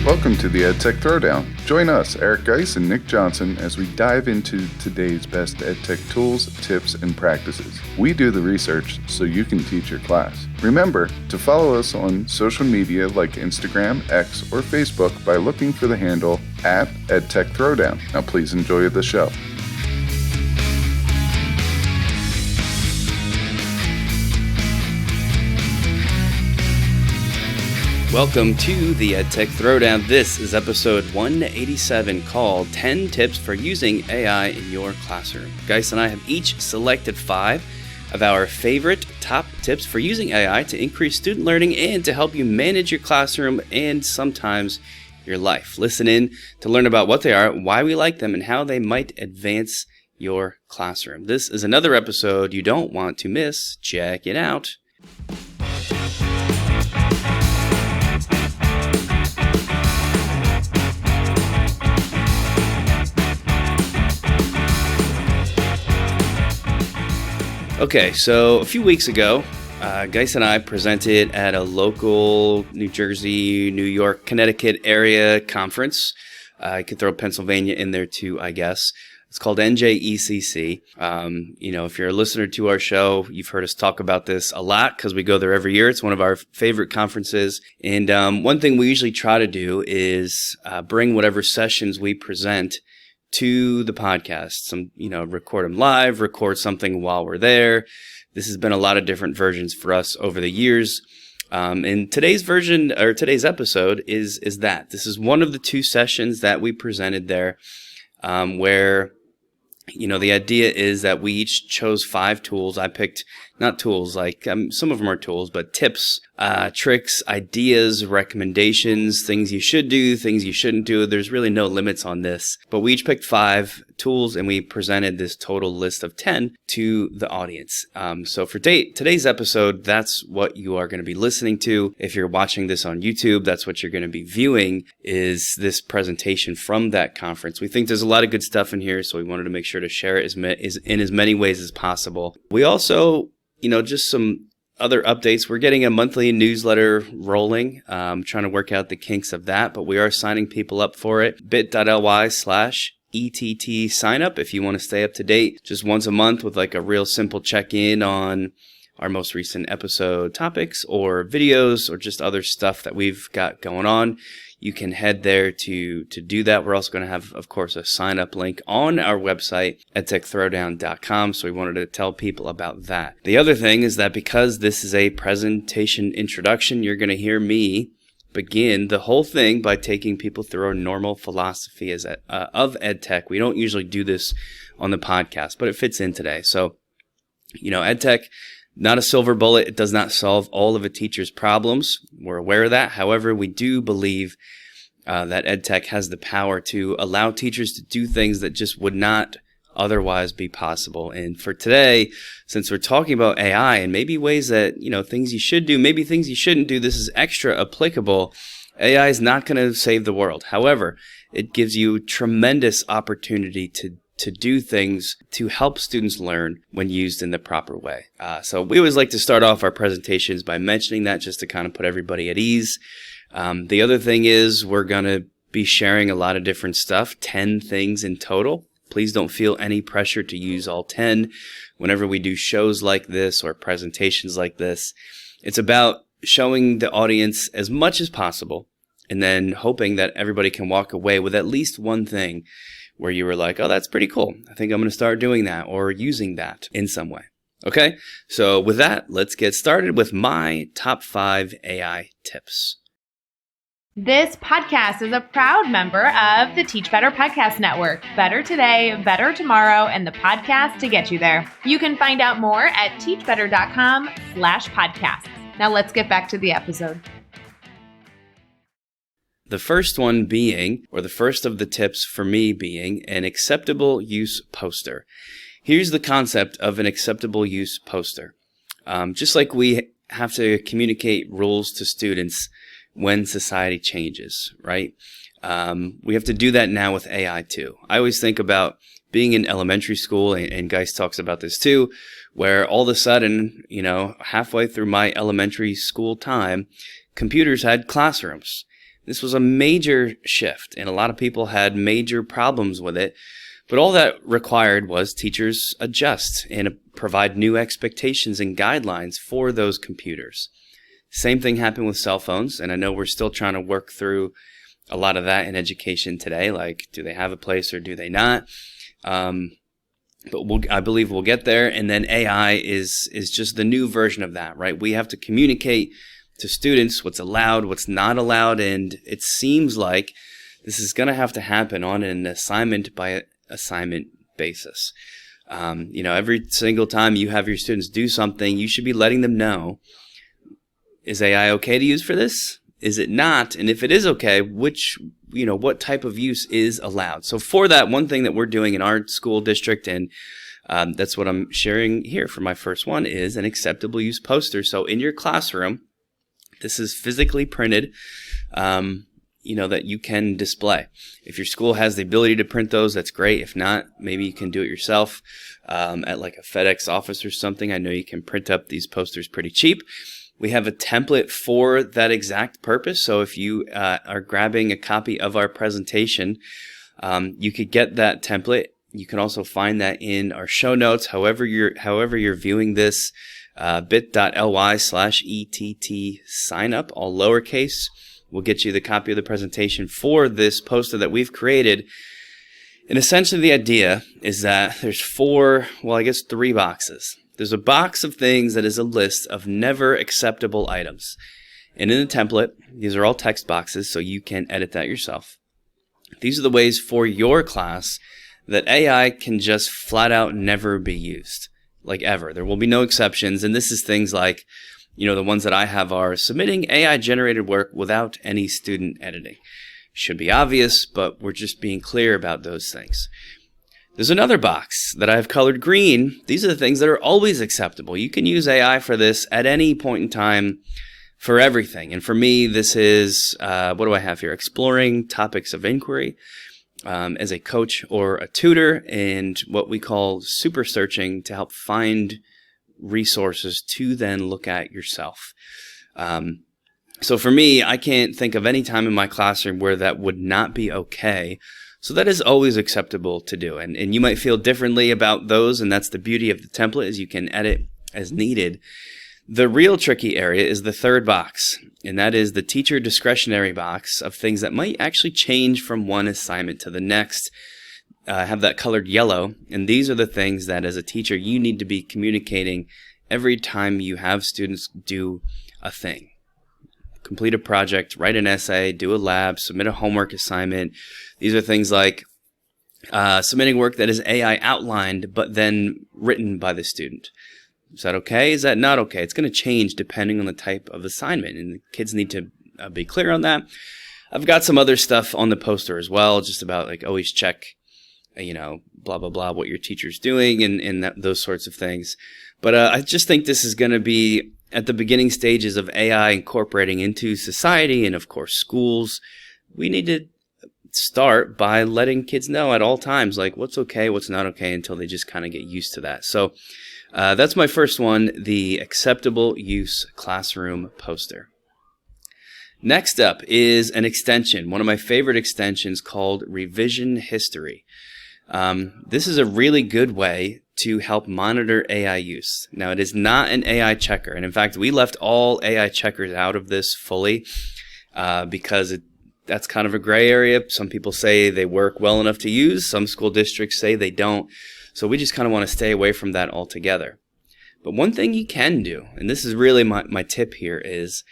Welcome to the EdTech Throwdown. Join us, Eric Guise and Nick Johnson, as we dive into today's best EdTech tools, tips, and practices. We do the research so you can teach your class. Remember to follow us on social media like Instagram, X, or Facebook by looking for the handle @EdTech Throwdown. Now please enjoy the show. Welcome to the EdTech Throwdown. This is episode 187 called 10 Tips for Using AI in Your Classroom. Guise and I have each selected 5 of our favorite top tips for using AI to increase student learning and to help you manage your classroom and sometimes your life. Listen in to learn about what they are, why we like them, and how they might advance your classroom. This is another episode you don't want to miss. Check it out. Okay, so a few weeks ago, Guise and I presented at a local New Jersey, New York, Connecticut area conference. I could throw Pennsylvania in there too, I guess. It's called NJECC. If you're a listener to our show, you've heard us talk about this a lot because we go there every year. It's one of our favorite conferences. And one thing we usually try to do is bring whatever sessions we present to the podcast. Record them live, record something while we're there. This has been a lot of different versions for us over the years. And today's version, or today's episode, is that. This is one of the 2 sessions that we presented there, where the idea is that we each chose 5 tools. I picked, not tools, like some of them are tools, but tips, tricks, ideas, recommendations, things you should do, things you shouldn't do. There's really no limits on this. But we each picked 5 tools and we presented this total list of 10 to the audience. So for today's episode, that's what you are going to be listening to. If you're watching this on YouTube, that's what you're going to be viewing, is this presentation from that conference. We think there's a lot of good stuff in here, so we wanted to make sure to share it in as many ways as possible. We also, just some other updates. We're getting a monthly newsletter rolling. Trying to work out the kinks of that, but we are signing people up for it. bit.ly/ETT sign up if you want to stay up to date just once a month with like a real simple check-in on our most recent episode topics or videos or just other stuff that we've got going on. You can head there to do that. We're also going to have, of course, a sign-up link on our website, edtechthrowdown.com, so we wanted to tell people about that. The other thing is that because this is a presentation introduction, you're going to hear me begin the whole thing by taking people through our normal philosophy of EdTech. We don't usually do this on the podcast, but it fits in today. So, EdTech, not a silver bullet. It does not solve all of a teacher's problems. We're aware of that. However, we do believe that EdTech has the power to allow teachers to do things that just would not otherwise be possible. And for today, since we're talking about AI and maybe ways that, things you should do, maybe things you shouldn't do, this is extra applicable. AI is not going to save the world. However, it gives you tremendous opportunity to do things to help students learn when used in the proper way. So we always like to start off our presentations by mentioning that just to kind of put everybody at ease. The other thing is we're going to be sharing a lot of different stuff, 10 things in total. Please don't feel any pressure to use all 10 whenever we do shows like this or presentations like this. It's about showing the audience as much as possible and then hoping that everybody can walk away with at least one thing where you were like, oh, that's pretty cool. I think I'm going to start doing that or using that in some way. Okay, so with that, let's get started with my top 5 AI tips. This podcast is a proud member of the Teach Better Podcast Network. Better today, better tomorrow, and the podcast to get you there. You can find out more at teachbetter.com/podcasts. Now let's get back to the episode. The first one being, or the first of the tips for me being, an acceptable use poster. Here's the concept of an acceptable use poster. Just like we have to communicate rules to students when society changes, right? We have to do that now with AI too. I always think about being in elementary school, and Guise talks about this too, where all of a sudden, halfway through my elementary school time, computers had classrooms. This was a major shift, and a lot of people had major problems with it. But all that required was teachers adjust and provide new expectations and guidelines for those computers. Same thing happened with cell phones, and I know we're still trying to work through a lot of that in education today, like do they have a place or do they not? But I believe we'll get there, and then AI is just the new version of that, right? We have to communicate to students what's allowed, what's not allowed, and it seems like this is going to have to happen on an assignment by assignment basis. Every single time you have your students do something, you should be letting them know, is AI okay to use for this? Is it not? And if it is okay, what type of use is allowed? So for that, one thing that we're doing in our school district, and that's what I'm sharing here for my first one, is an acceptable use poster. So in your classroom, this is physically printed, that you can display. If your school has the ability to print those, that's great. If not, maybe you can do it yourself at like a FedEx office or something. I know you can print up these posters pretty cheap. We have a template for that exact purpose. So if you are grabbing a copy of our presentation, you could get that template. You can also find that in our show notes. However you're viewing this, bit.ly/ETT sign up, all lowercase, will get you the copy of the presentation for this poster that we've created. And essentially the idea is that there's three boxes. There's a box of things that is a list of never acceptable items. And in the template, these are all text boxes, so you can edit that yourself. These are the ways for your class that AI can just flat out never be used, like ever. There will be no exceptions. And this is things like, the ones that I have are submitting AI-generated work without any student editing. Should be obvious, but we're just being clear about those things. There's another box that I've colored green. These are the things that are always acceptable. You can use AI for this at any point in time for everything. And for me, this is, what do I have here? Exploring topics of inquiry as a coach or a tutor, and what we call super searching to help find resources to then look at yourself. So for me, I can't think of any time in my classroom where that would not be okay. So that is always acceptable to do. And you might feel differently about those, and that's the beauty of the template, is you can edit as needed. The real tricky area is the third box, and that is the teacher discretionary box of things that might actually change from one assignment to the next. Have that colored yellow, and these are the things that as a teacher you need to be communicating every time you have students do a thing. Complete a project, write an essay, do a lab, submit a homework assignment. These are things like submitting work that is AI outlined but then written by the student. Is that okay? Is that not okay? It's going to change depending on the type of assignment, and the kids need to be clear on that. I've got some other stuff on the poster as well, just about like always check, blah, blah, blah, what your teacher's doing and those sorts of things. But I just think this is going to be at the beginning stages of AI incorporating into society and, of course, schools. We need to start by letting kids know at all times, like, what's okay, what's not okay, until they just kind of get used to that. So that's my first one, the acceptable use classroom poster. Next up is an extension, one of my favorite extensions called Revision History. This is a really good way to help monitor AI use. Now, it is not an AI checker, and in fact, we left all AI checkers out of this fully because that's kind of a gray area. Some people say they work well enough to use. Some school districts say they don't. So we just kind of want to stay away from that altogether. But one thing you can do, and this is really my tip here, is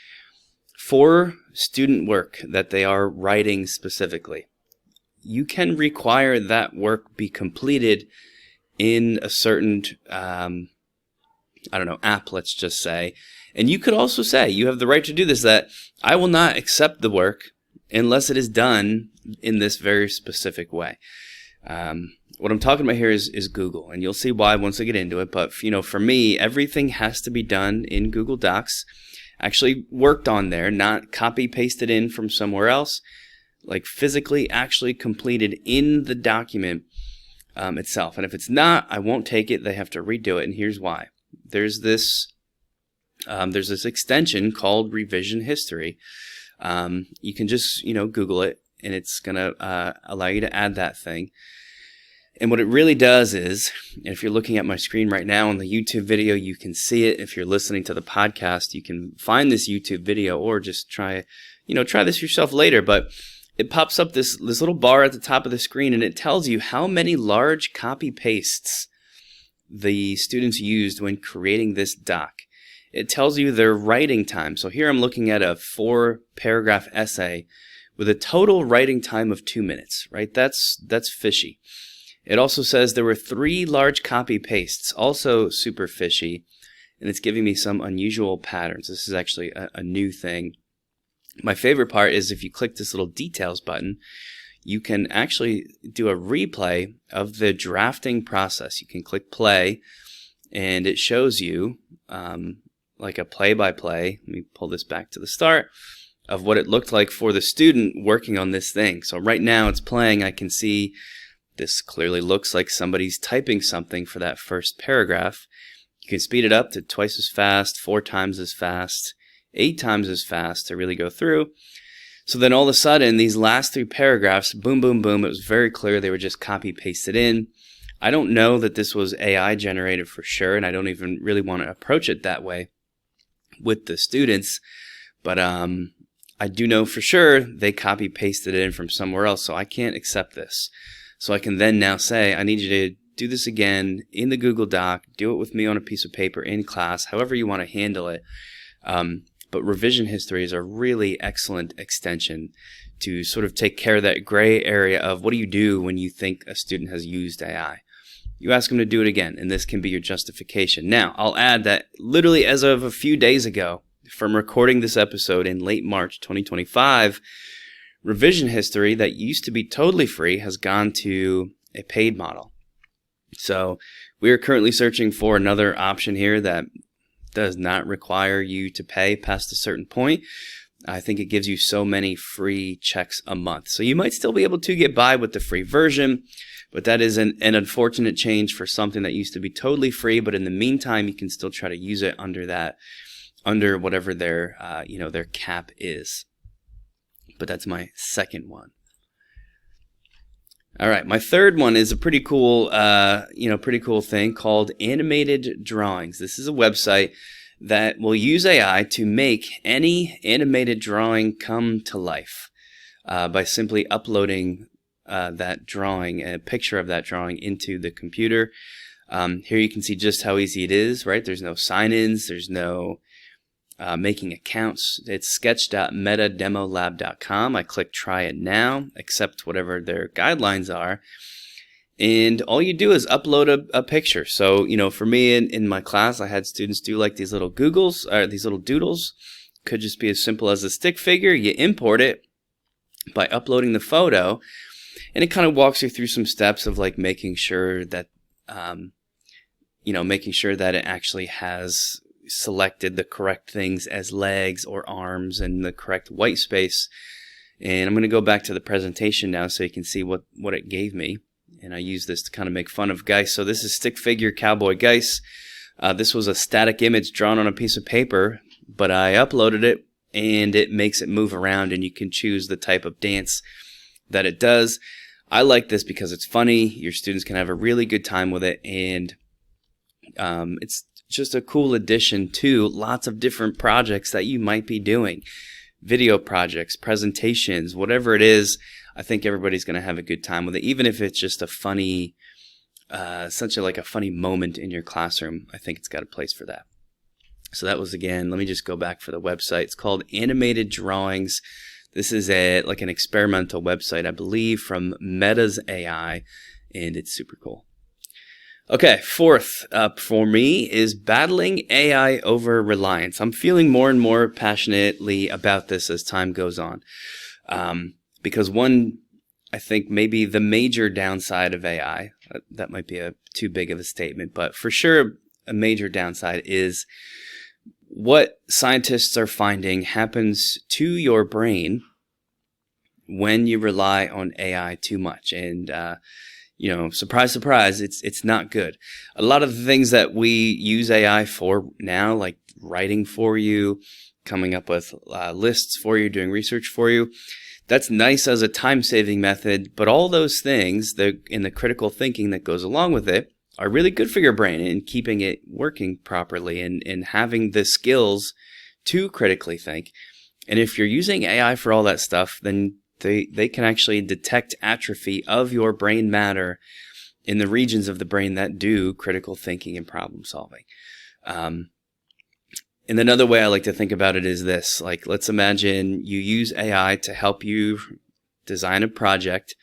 for student work that they are writing specifically, you can require that work be completed in a certain, app, let's just say. And you could also say, you have the right to do this, that I will not accept the work unless it is done in this very specific way. What I'm talking about here is Google, and you'll see why once I get into it. But, for me, everything has to be done in Google Docs, actually worked on there, not copy-pasted in from somewhere else, like physically actually completed in the document itself. And if it's not, I won't take it. They have to redo it, and here's why. There's this extension called Revision History. You can just, Google it, and it's going to allow you to add that thing. And what it really does is, and if you're looking at my screen right now on the YouTube video, you can see it. If you're listening to the podcast, you can find this YouTube video or just try this yourself later. But it pops up this little bar at the top of the screen, and it tells you how many large copy pastes the students used when creating this doc. It tells you their writing time. So here I'm looking at a 4-paragraph essay with a total writing time of 2 minutes, right? That's fishy. It also says there were 3 large copy pastes, also super fishy, and it's giving me some unusual patterns. This is actually a new thing. My favorite part is if you click this little details button, you can actually do a replay of the drafting process. You can click play, and it shows you like a play-by-play. Let me pull this back to the start of what it looked like for the student working on this thing. So right now it's playing. I can see this clearly looks like somebody's typing something for that first paragraph. You can speed it up to twice as fast, 4 times as fast, 8 times as fast to really go through. So then all of a sudden, these last 3 paragraphs, boom, boom, boom, it was very clear they were just copy pasted in. I don't know that this was AI generated for sure, and I don't even really want to approach it that way with the students. But I do know for sure they copy pasted it in from somewhere else, so I can't accept this. So I can then now say, I need you to do this again in the Google Doc, do it with me on a piece of paper in class, however you want to handle it. But revision history is a really excellent extension to sort of take care of that gray area of what do you do when you think a student has used AI. You ask them to do it again, and this can be your justification. Now, I'll add that literally as of a few days ago, from recording this episode in late March 2025, revision history that used to be totally free has gone to a paid model. So we are currently searching for another option here that does not require you to pay past a certain point. I think it gives you so many free checks a month. So you might still be able to get by with the free version, but that is an unfortunate change for something that used to be totally free. But in the meantime, you can still try to use it under whatever their cap is. But that's my second one. All right, my third one is a pretty cool thing called Animated Drawings. This is a website that will use AI to make any animated drawing come to life by simply uploading that drawing, a picture of that drawing, into the computer. Here you can see just how easy it is, right? There's no sign-ins, there's no making accounts. It's sketch.metademolab.com. I click try it now, accept whatever their guidelines are, and all you do is upload a picture. So, for me in my class, I had students do like these little these little doodles. Could just be as simple as a stick figure. You import it by uploading the photo, and it kind of walks you through some steps of like making sure that it actually has selected the correct things as legs or arms and the correct white space. And I'm going to go back to the presentation now so you can see what it gave me. And I use this to kind of make fun of Guise. So this is stick figure cowboy Guise. This was a static image drawn on a piece of paper, but I uploaded it and it makes it move around, and you can choose the type of dance that it does. I like this because it's funny. Your students can have a really good time with it, and it's just a cool addition to lots of different projects that you might be doing. Video projects, presentations, whatever it is. I think everybody's going to have a good time with it, even if it's just a funny, a funny moment in your classroom. I think it's got a place for that. So that was, again, let me just go back for the website. It's called Animated Drawings. This is an experimental website, I believe, from Meta's AI, and it's super cool. Okay, fourth up for me is battling AI over Reliance. I'm feeling more and more passionately about this as time goes on. Because one, I think maybe the major downside of AI, that might be too big of a statement, but for sure a major downside is what scientists are finding happens to your brain when you rely on AI too much. And surprise, surprise, it's not good. A lot of the things that we use AI for now, like writing for you, coming up with lists for you, doing research for you. That's nice as a time-saving method, but all those things in the critical thinking that goes along with it are really good for your brain and keeping it working properly and having the skills to critically think. And if you're using AI for all that stuff, then they can actually detect atrophy of your brain matter in the regions of the brain that do critical thinking and problem solving. And another way I like to think about it is this. Like, let's imagine you use AI to help you design a project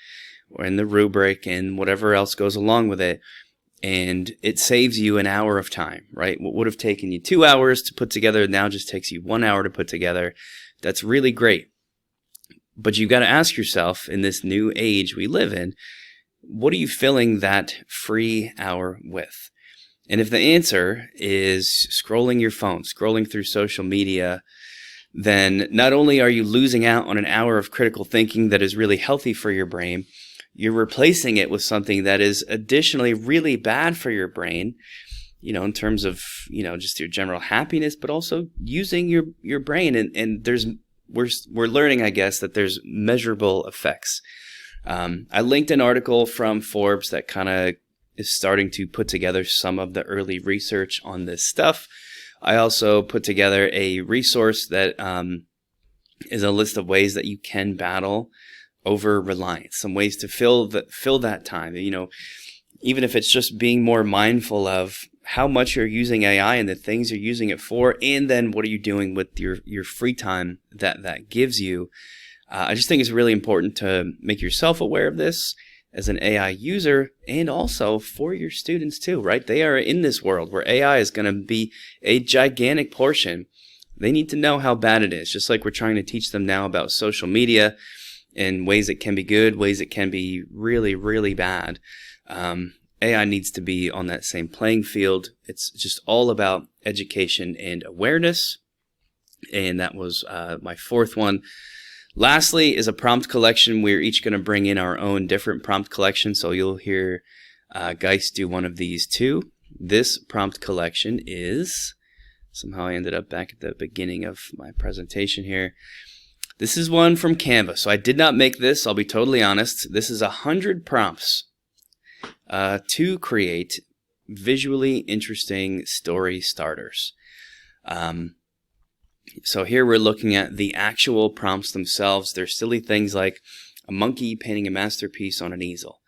or in the rubric and whatever else goes along with it. And it saves you an hour of time, right? What would have taken you 2 hours to put together now just takes you 1 hour to put together. That's really great. But you got to ask yourself, in this new age we live in, what are you filling that free hour with? And if the answer is scrolling your phone, scrolling through social media, then not only are you losing out on an hour of critical thinking that is really healthy for your brain, you're replacing it with something that is additionally really bad for your brain, in terms of, just your general happiness, but also using your brain. And we're learning, I guess, that there's measurable effects. I linked an article from Forbes that kind of is starting to put together some of the early research on this stuff. I also put together a resource that is a list of ways that you can battle over reliance, some ways to fill that time. Even if it's just being more mindful of how much you're using AI and the things you're using it for, and then what are you doing with your free time that gives you. I just think it's really important to make yourself aware of this as an AI user, and also for your students too, right? They are in this world where AI is going to be a gigantic portion. They need to know how bad it is, just like we're trying to teach them now about social media and ways it can be good, ways it can be really, really bad. AI needs to be on that same playing field. It's just all about education and awareness. And that was my fourth one. Lastly is a prompt collection. We're each going to bring in our own different prompt collection. So you'll hear Guise do one of these too. This prompt collection is, somehow I ended up back at the beginning of my presentation here. This is one from Canva. So I did not make this, I'll be totally honest. This is 100 prompts to create visually interesting story starters. So here we're looking at the actual prompts themselves. They're silly things like a monkey painting a masterpiece on an easel,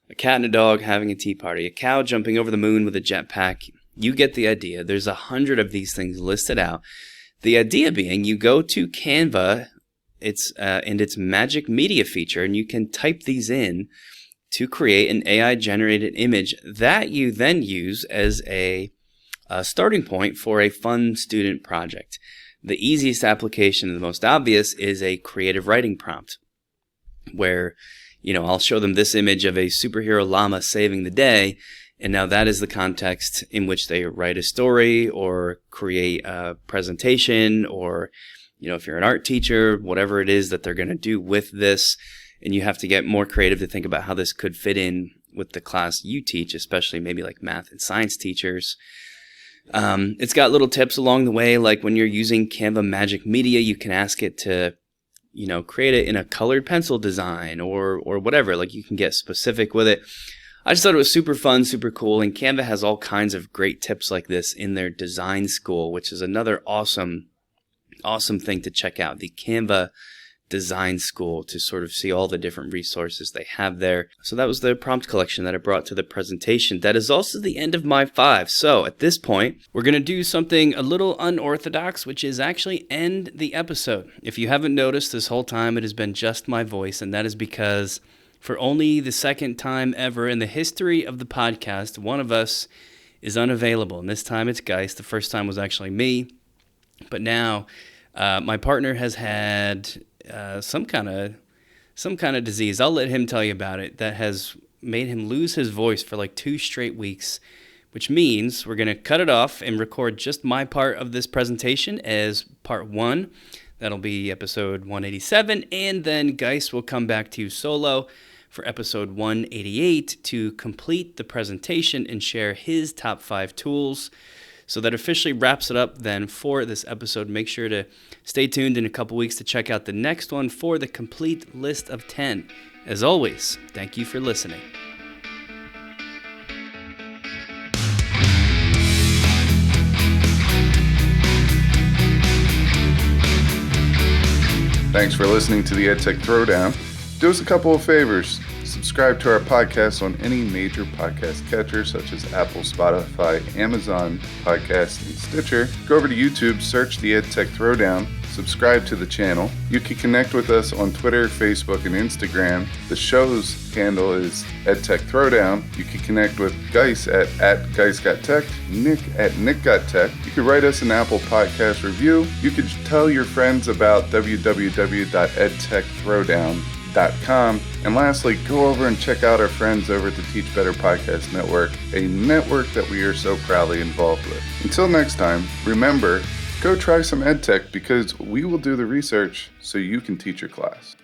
a cat and a dog having a tea party, a cow jumping over the moon with a jetpack. You get the idea. There's 100 of these things listed out. The idea being you go to Canva, and its magic media feature, and you can type these in to create an AI-generated image that you then use as a starting point for a fun student project. The easiest application and the most obvious is a creative writing prompt where, I'll show them this image of a superhero llama saving the day, and now that is the context in which they write a story or create a presentation, or, if you're an art teacher, whatever it is that they're going to do with this, and you have to get more creative to think about how this could fit in with the class you teach, especially maybe like math and science teachers. It's got little tips along the way, like when you're using Canva Magic Media, you can ask it to, create it in a colored pencil design or whatever. Like, you can get specific with it. I just thought it was super fun, super cool, and Canva has all kinds of great tips like this in their design school, which is another awesome thing to check out. The Canva Design School, to sort of see all the different resources they have there. So that was the prompt collection that I brought to the presentation. That is also the end of my 5. So at this point, we're going to do something a little unorthodox, which is actually end the episode. If you haven't noticed, this whole time it has been just my voice, and that is because for only the second time ever in the history of the podcast, one of us is unavailable. And this time it's Guise. The first time was actually me. But now my partner has had some kind of disease. I'll let him tell you about it. That has made him lose his voice for like 2 straight weeks, which means we're going to cut it off and record just my part of this presentation as part 1. That'll be episode 187, and then Guise will come back to you solo for episode 188 to complete the presentation and share his top 5 tools. So that officially wraps it up then for this episode. Make sure to stay tuned in a couple weeks to check out the next one for the complete list of 10. As always, thank you for listening. Thanks for listening to the EdTech Throwdown. Do us a couple of favors. Subscribe to our podcast on any major podcast catcher such as Apple, Spotify, Amazon Podcasts, and Stitcher. Go over to YouTube, search the EdTech Throwdown, subscribe to the channel. You can connect with us on Twitter, Facebook, and Instagram. The show's handle is EdTech Throwdown. You can connect with Guise at GuiseGotTech, Nick at NickGotTech. You can write us an Apple Podcast review. You can tell your friends about www.edtechthrowdown.com. And lastly, go over and check out our friends over at the Teach Better Podcast Network, a network that we are so proudly involved with. Until next time, remember, go try some EdTech because we will do the research so you can teach your class.